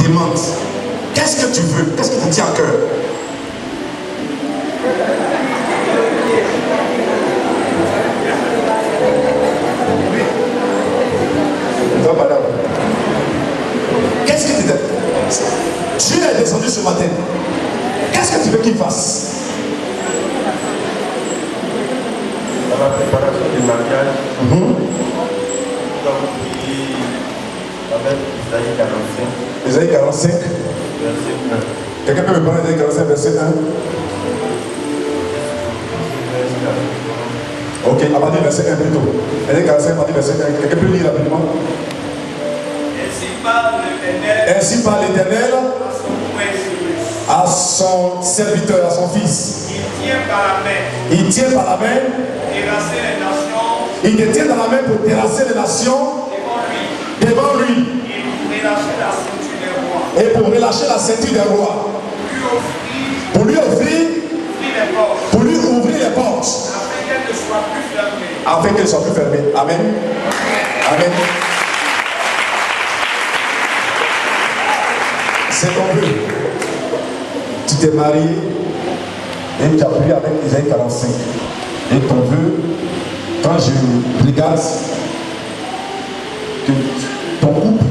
demande, qu'est-ce que tu veux? Qu'est-ce qui te tient à cœur? Madame, qu'est-ce que tu veux? Dieu est descendu ce matin. Qu'est-ce que tu veux qu'il fasse? Dans la préparation du mariage, donc avec Isaïe 45. Isaïe 45. Verset 1. Quelqu'un peut me prendre Isaïe 45, verset 1? Ok, à partir du verset 1 plutôt. Isaïe 45, à partir du verset 1. Quelqu'un peut lire rapidement? Ainsi parle l'Éternel à son serviteur, à son fils. Il tient par la main. Il te tient dans la main pour terrasser les nations devant lui. Et pour relâcher la ceinture des rois. Pour lui ouvrir les portes. Afin qu'elles ne soient plus fermées. Amen. Amen. C'est ton vœu. Tu t'es marié et tu as prié avec Isaïe 45. Et ton vœu, quand je regarde que ton couple,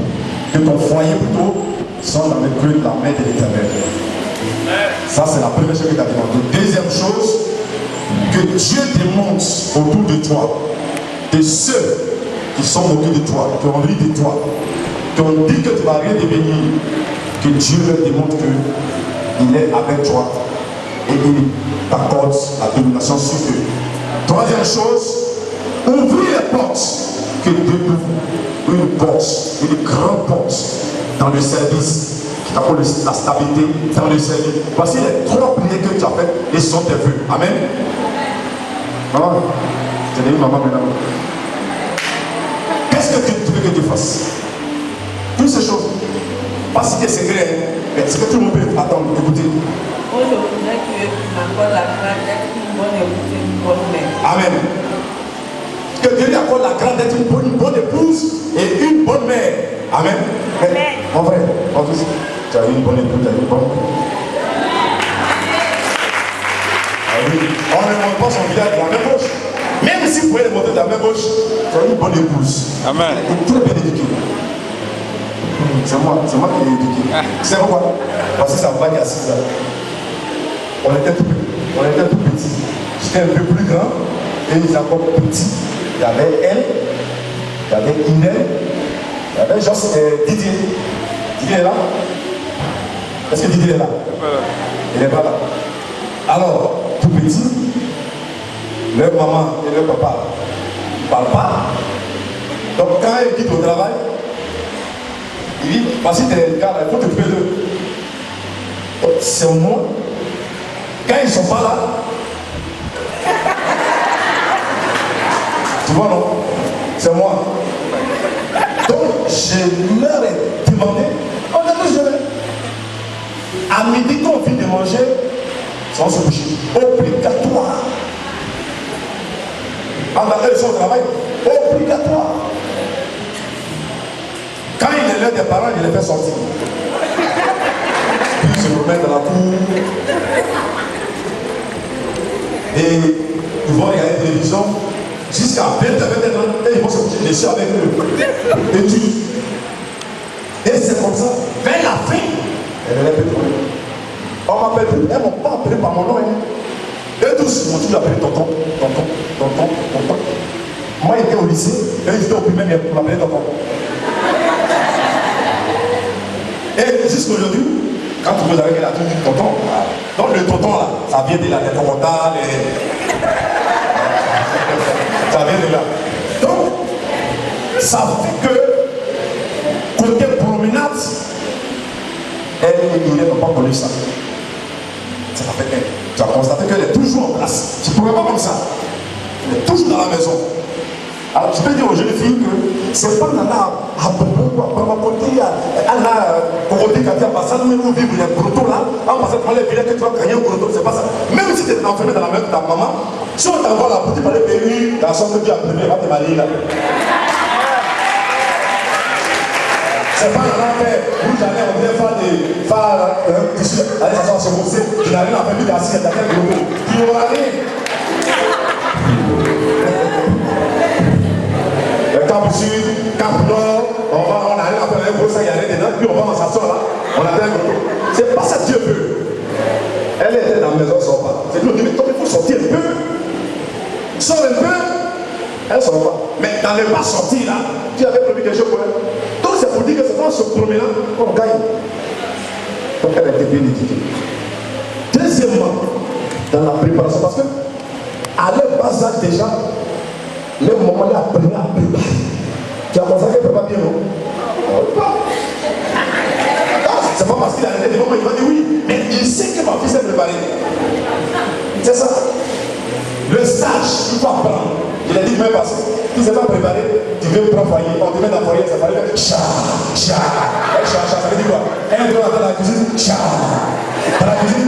que ton foyer plutôt, sont dans le creux de la main de l'Éternel. Ça, c'est la première chose que tu as demandé. Deuxième chose, que Dieu démontre autour de toi, de ceux qui sont moqués de toi, qui ont envie de toi, qui ont dit que tu ne vas rien devenir, que Dieu leur démontre qu'il est avec toi et il t'accorde la domination sur eux. Troisième chose, ouvrir les portes que Dieu ouvre. Une porte, une grande porte dans le service qui t'apporte la stabilité dans le service. Voici les 3 prières que tu as faites et sont tes vœux. Amen. Maman, tu as dit maman maintenant. Qu'est-ce que tu veux que tu fasses? Toutes ces choses. Pas si c'est secret, mais est-ce que tout le monde peut attendre, écouter? Moi, je voudrais qu'il m'accorde la grâce d'être une bonne épouse et une bonne mère. Amen. Que Dieu lui accorde la grâce d'être une bonne épouse et une bonne mère. Amen. Amen. Mon frère, mon fils, tu as une bonne épouse, tu as une bonne mère. Ah oui. On ne montre pas son visage de la main gauche. Même si vous pouvez le montrer de la main gauche, tu as une bonne épouse. Amen. Et très bien éduquée. C'est moi qui l'ai éduqué. C'est pourquoi? Parce que ça me va qu'il y a 6 ans. On était tout petits. J'étais un peu plus grand et ils étaient encore petits. Il y avait elle, il y avait Inel, il y avait Didier. Didier est là? Est-ce que Didier est là? Il n'est pas là. Alors, tout petit, leur maman et leur papa ne parlent pas. Donc quand ils quittent au travail, il dit, parce que t'es le gars, il faut te faire d'eux. C'est moi. Quand ils ne sont pas là, tu vois non? C'est moi. Donc je leur ai demandé, on a tous jamais. À midi, quand on finit de manger, sans se coucher. Obligatoire. Pendant qu'ils sont au travail, obligatoire. Quand il est l'heure des parents, il les fait sortir. Puis ils se remettent dans la cour. Et ils vont regarder la télévision jusqu'à 20 h et ils vont se coucher dessus avec eux. Et c'est comme ça. Vers la fin, elle ne répète plus. On m'appelle plus. Elles ne m'ont pas appelé par mon nom. Eux tous m'ont toujours appelé tonton. Moi, j'étais au lycée. Eux, ils étaient au primaire, mais ils m'appelaient tonton. Et jusqu'aujourd'hui, quand vous avez la truc du tonton, donc le tonton là, ça vient de la tonton, ça vient de là. Donc, ça fait que, côté promenade, elle et Irène n'ont pas connu ça. Ça fait qu'elle, tu as constaté qu'elle est toujours en place. Tu ne pourrais pas comme ça. Elle est toujours dans la maison. Alors tu peux dire aux jeunes filles que c'est pas Nana à Bobo, à côté, à côté quand tu as passé, nous vivons les brotos là, en passant par les villages que tu vas gagner un broto, c'est pas ça. Même si tu es enfermé dans la main de ta maman, si on t'envoie la petite par les pays, la soeur que tu as prévenu, elle va te marier là. C'est pas Nana, mais vous allez en défendre chez vous, tu n'as rien à faire, tu es assis, tu as quelqu'un de l'eau. Tu n'auras rien. Le Cap Sud, Cap Nord, on arrive à faire un gros sac, il y a rien dedans, puis on va en s'asseoir là, on a fait un gros. C'est pas ça que Dieu veut. Elle était dans la maison, elle ne sort pas. C'est nous qui dit, mais toi, il faut sortir un peu. Sors un peu. Elle ne sort pas. Mais dans le pas sortir là, tu avais prévu quelque chose pour elle. Donc c'est pour dire que c'est dans ce promenant qu'on gagne. Donc elle a été bien éduquée. Deuxièmement, dans la préparation, parce que à leur bas âge déjà, le moment là apprenait à préparer. Tu as pensé qu'elle ne prépare bien, non? C'est pas parce qu'il a arrêté des moments, il va dire oui, mais il sait que ma fille s'est préparée. C'est ça. Le stage, il faut apprendre. Il a dit, même parce que tu ne sais pas préparer, tu veux prendre foyer, on te met dans le foyer, ça paraît que ça veut dire quoi? Elle doit dans la cuisine, dans la cuisine,